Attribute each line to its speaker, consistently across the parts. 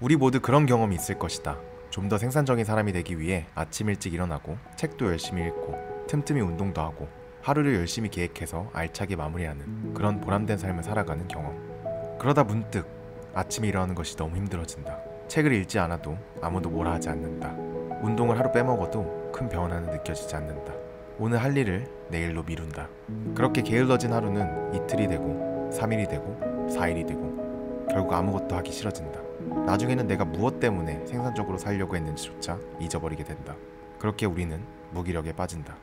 Speaker 1: 우리 모두 그런 경험이 있을 것이다. 좀 더 생산적인 사람이 되기 위해 아침 일찍 일어나고 책도 열심히 읽고 틈틈이 운동도 하고 하루를 열심히 계획해서 알차게 마무리하는 그런 보람된 삶을 살아가는 경험. 그러다 문득 아침에 일어나는 것이 너무 힘들어진다. 책을 읽지 않아도 아무도 뭐라 하지 않는다. 운동을 하루 빼먹어도 큰 변화는 느껴지지 않는다. 오늘 할 일을 내일로 미룬다. 그렇게 게을러진 하루는 이틀이 되고 3일이 되고 4일이 되고 결국 아무것도 하기 싫어진다. 나중에는 내가 무엇 때문에 생산적으로 살려고 했는지조차 잊어버리게 된다. 그렇게 우리는 무기력에 빠진다.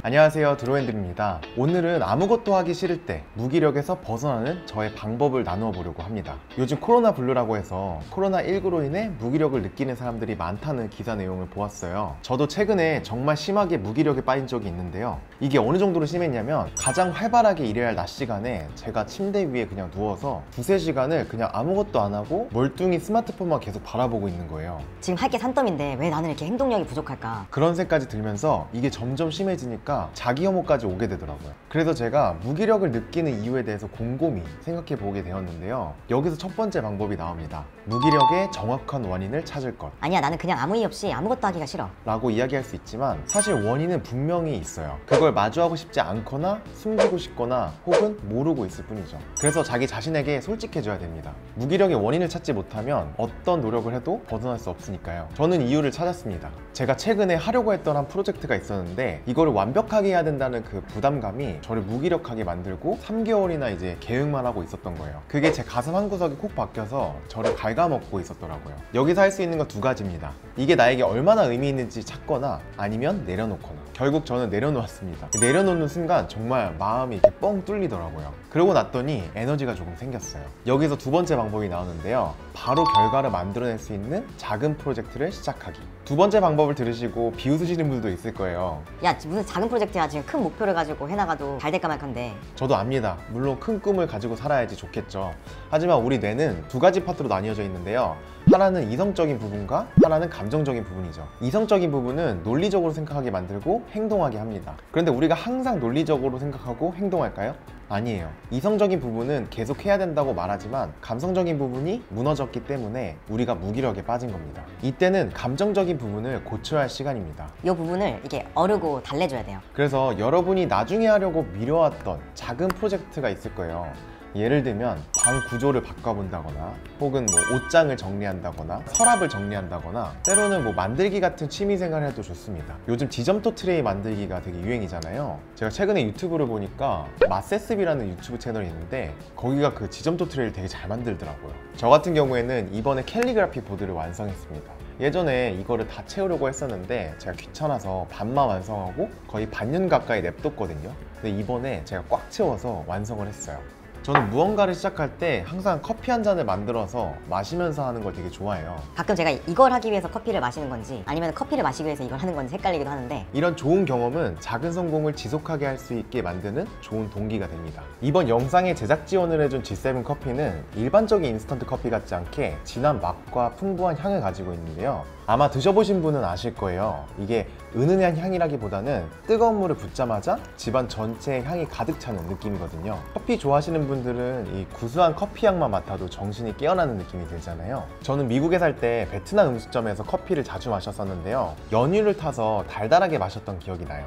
Speaker 1: 안녕하세요, 드로엔들입니다. 오늘은 아무것도 하기 싫을 때 무기력에서 벗어나는 저의 방법을 나누어 보려고 합니다. 요즘 코로나 블루라고 해서 코로나19로 인해 무기력을 느끼는 사람들이 많다는 기사 내용을 보았어요. 저도 최근에 정말 심하게 무기력에 빠진 적이 있는데요. 이게 어느 정도로 심했냐면 가장 활발하게 일해야 할 낮 시간에 제가 침대 위에 그냥 누워서 두세 시간을 그냥 아무것도 안 하고 멀뚱히 스마트폰만 계속 바라보고 있는 거예요.
Speaker 2: 지금 할 게 산더미인데 왜 나는 이렇게 행동력이 부족할까?
Speaker 1: 그런 생각까지 들면서 이게 점점 심해지니까 자기 혐오까지 오게 되더라고요. 그래서 제가 무기력을 느끼는 이유에 대해서 곰곰이 생각해 보게 되었는데요. 여기서 첫 번째 방법이 나옵니다. 무기력의 정확한 원인을 찾을 것.
Speaker 2: 아니야, 나는 그냥 아무 이유 없이 아무것도 하기가 싫어
Speaker 1: 라고 이야기할 수 있지만 사실 원인은 분명히 있어요. 그걸 마주하고 싶지 않거나 숨기고 싶거나 혹은 모르고 있을 뿐이죠. 그래서 자기 자신에게 솔직해져야 됩니다. 무기력의 원인을 찾지 못하면 어떤 노력을 해도 벗어날 수 없으니까요. 저는 이유를 찾았습니다. 제가 최근에 하려고 했던 한 프로젝트가 있었는데 이거를 완벽하게 해야 된다는 그 부담감이 저를 무기력하게 만들고 3개월이나 이제 계획만 하고 있었던 거예요. 그게 제 가슴 한구석이 콕 박혀서 저를 갉아먹고 있었더라고요. 여기서 할 수 있는 건 두 가지입니다. 이게 나에게 얼마나 의미 있는지 찾거나 아니면 내려놓거나. 결국 저는 내려놓았습니다. 내려놓는 순간 정말 마음이 이렇게 뻥 뚫리더라고요. 그러고 났더니 에너지가 조금 생겼어요. 여기서 두 번째 방법이 나오는데요. 바로 결과를 만들어낼 수 있는 작은 프로젝트를 시작하기. 두 번째 방법을 들으시고 비웃으시는 분들도 있을 거예요.
Speaker 2: 야, 무슨 작은 프로젝트야. 지금 큰 목표를 가지고 해나가도 잘 될까 말건데.
Speaker 1: 저도 압니다. 물론 큰 꿈을 가지고 살아야지 좋겠죠. 하지만 우리 뇌는 두 가지 파트로 나뉘어져 있는데요. 하나는 이성적인 부분과 하나는 감정적인 부분이죠. 이성적인 부분은 논리적으로 생각하게 만들고 행동하게 합니다. 그런데 우리가 항상 논리적으로 생각하고 행동할까요? 아니에요. 이성적인 부분은 계속 해야 된다고 말하지만 감성적인 부분이 무너졌기 때문에 우리가 무기력에 빠진 겁니다. 이때는 감정적인 부분을 고쳐야 할 시간입니다.
Speaker 2: 이 부분을 이게 어르고 달래줘야 돼요.
Speaker 1: 그래서 여러분이 나중에 하려고 미뤄왔던 작은 프로젝트가 있을 거예요. 예를 들면 방 구조를 바꿔본다거나 혹은 옷장을 정리한다거나 서랍을 정리한다거나 때로는 만들기 같은 취미생활을 해도 좋습니다. 요즘 지점토 트레이 만들기가 되게 유행이잖아요. 제가 최근에 유튜브를 보니까 마세스비라는 유튜브 채널이 있는데 거기가 그 지점토 트레이를 되게 잘 만들더라고요. 저 같은 경우에는 이번에 캘리그라피 보드를 완성했습니다. 예전에 이거를 다 채우려고 했었는데 제가 귀찮아서 반만 완성하고 거의 반년 가까이 냅뒀거든요. 근데 이번에 제가 꽉 채워서 완성을 했어요. 저는 무언가를 시작할 때 항상 커피 한 잔을 만들어서 마시면서 하는 걸 되게 좋아해요.
Speaker 2: 가끔 제가 이걸 하기 위해서 커피를 마시는 건지 아니면 커피를 마시기 위해서 이걸 하는 건지 헷갈리기도 하는데,
Speaker 1: 이런 좋은 경험은 작은 성공을 지속하게 할 수 있게 만드는 좋은 동기가 됩니다. 이번 영상에 제작 지원을 해준 G7 커피는 일반적인 인스턴트 커피 같지 않게 진한 맛과 풍부한 향을 가지고 있는데요. 아마 드셔보신 분은 아실 거예요. 이게 은은한 향이라기보다는 뜨거운 물을 붓자마자 집안 전체에 향이 가득 차는 느낌이거든요. 커피 좋아하시는 분들은 이 구수한 커피 향만 맡아도 정신이 깨어나는 느낌이 들잖아요. 저는 미국에 살 때 베트남 음식점에서 커피를 자주 마셨었는데요. 연유를 타서 달달하게 마셨던 기억이 나요.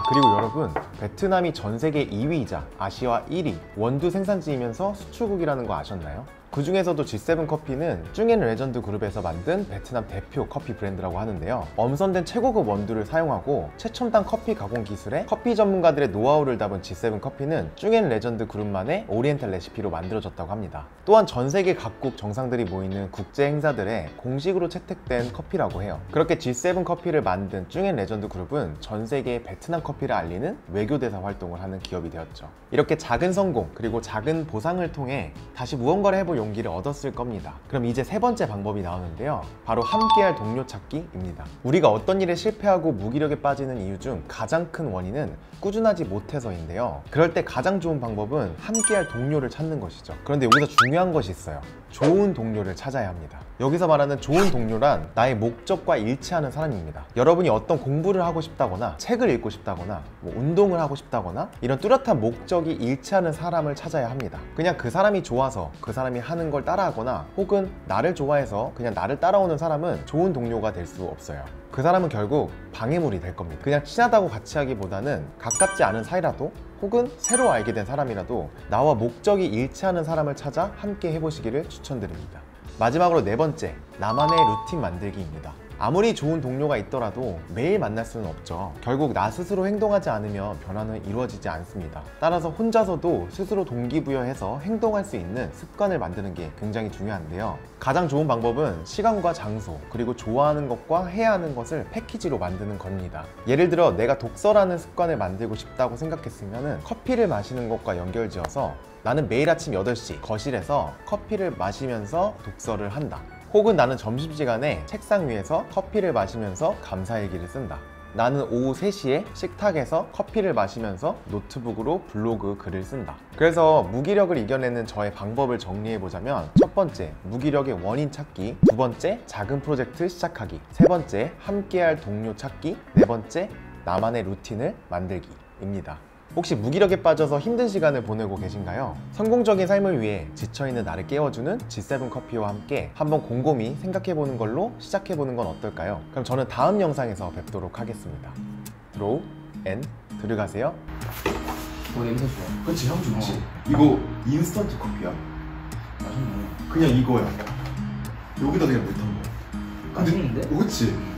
Speaker 1: 그리고 여러분, 베트남이 전 세계 2위이자 아시아 1위 원두 생산지이면서 수출국이라는 거 아셨나요? 그 중에서도 G7 커피는 쭝앤레전드 그룹에서 만든 베트남 대표 커피 브랜드라고 하는데요. 엄선된 최고급 원두를 사용하고 최첨단 커피 가공 기술에 커피 전문가들의 노하우를 담은 G7 커피는 쭝앤레전드 그룹만의 오리엔탈 레시피로 만들어졌다고 합니다. 또한 전 세계 각국 정상들이 모이는 국제 행사들에 공식으로 채택된 커피라고 해요. 그렇게 G7 커피를 만든 쭝앤레전드 그룹은 전 세계에 베트남 커피를 알리는 외교대사 활동을 하는 기업이 되었죠. 이렇게 작은 성공 그리고 작은 보상을 통해 다시 무언가를 해볼 용기를 얻었을 겁니다. 그럼 이제 세 번째 방법이 나오는데요. 바로 함께할 동료 찾기입니다. 우리가 어떤 일에 실패하고 무기력에 빠지는 이유 중 가장 큰 원인은 꾸준하지 못해서인데요. 그럴 때 가장 좋은 방법은 함께할 동료를 찾는 것이죠. 그런데 여기서 중요한 것이 있어요. 좋은 동료를 찾아야 합니다. 여기서 말하는 좋은 동료란 나의 목적과 일치하는 사람입니다. 여러분이 어떤 공부를 하고 싶다거나 책을 읽고 싶다거나 운동을 하고 싶다거나 이런 뚜렷한 목적이 일치하는 사람을 찾아야 합니다. 그냥 그 사람이 좋아서 그 사람이 하는 걸 따라하거나 혹은 나를 좋아해서 그냥 나를 따라오는 사람은 좋은 동료가 될 수 없어요. 그 사람은 결국 방해물이 될 겁니다. 그냥 친하다고 같이 하기보다는 가깝지 않은 사이라도 혹은 새로 알게 된 사람이라도 나와 목적이 일치하는 사람을 찾아 함께 해보시기를 추천드립니다. 마지막으로 네 번째, 나만의 루틴 만들기입니다. 아무리 좋은 동료가 있더라도 매일 만날 수는 없죠. 결국 나 스스로 행동하지 않으면 변화는 이루어지지 않습니다. 따라서 혼자서도 스스로 동기부여해서 행동할 수 있는 습관을 만드는 게 굉장히 중요한데요. 가장 좋은 방법은 시간과 장소, 그리고 좋아하는 것과 해야 하는 것을 패키지로 만드는 겁니다. 예를 들어 내가 독서라는 습관을 만들고 싶다고 생각했으면 커피를 마시는 것과 연결지어서 나는 매일 아침 8시 거실에서 커피를 마시면서 독서를 한다. 혹은 나는 점심시간에 책상 위에서 커피를 마시면서 감사일기를 쓴다. 나는 오후 3시에 식탁에서 커피를 마시면서 노트북으로 블로그 글을 쓴다. 그래서 무기력을 이겨내는 저의 방법을 정리해보자면 첫 번째, 무기력의 원인 찾기. 두 번째, 작은 프로젝트 시작하기. 세 번째, 함께할 동료 찾기. 네 번째, 나만의 루틴을 만들기입니다. 혹시 무기력에 빠져서 힘든 시간을 보내고 계신가요? 성공적인 삶을 위해 지쳐있는 나를 깨워주는 G7 커피와 함께 한번 곰곰이 생각해보는 걸로 시작해보는 건 어떨까요? 그럼 저는 다음 영상에서 뵙도록 하겠습니다. 드로우 앤 들어가세요.
Speaker 3: 냄새 좋아.
Speaker 1: 그치, 향 좋지? 이거 인스턴트 커피야.
Speaker 3: 맛있네.
Speaker 1: 그냥 이거야. 여기다 그냥 물 탄 거야.
Speaker 3: 맛있는데?
Speaker 1: 그치?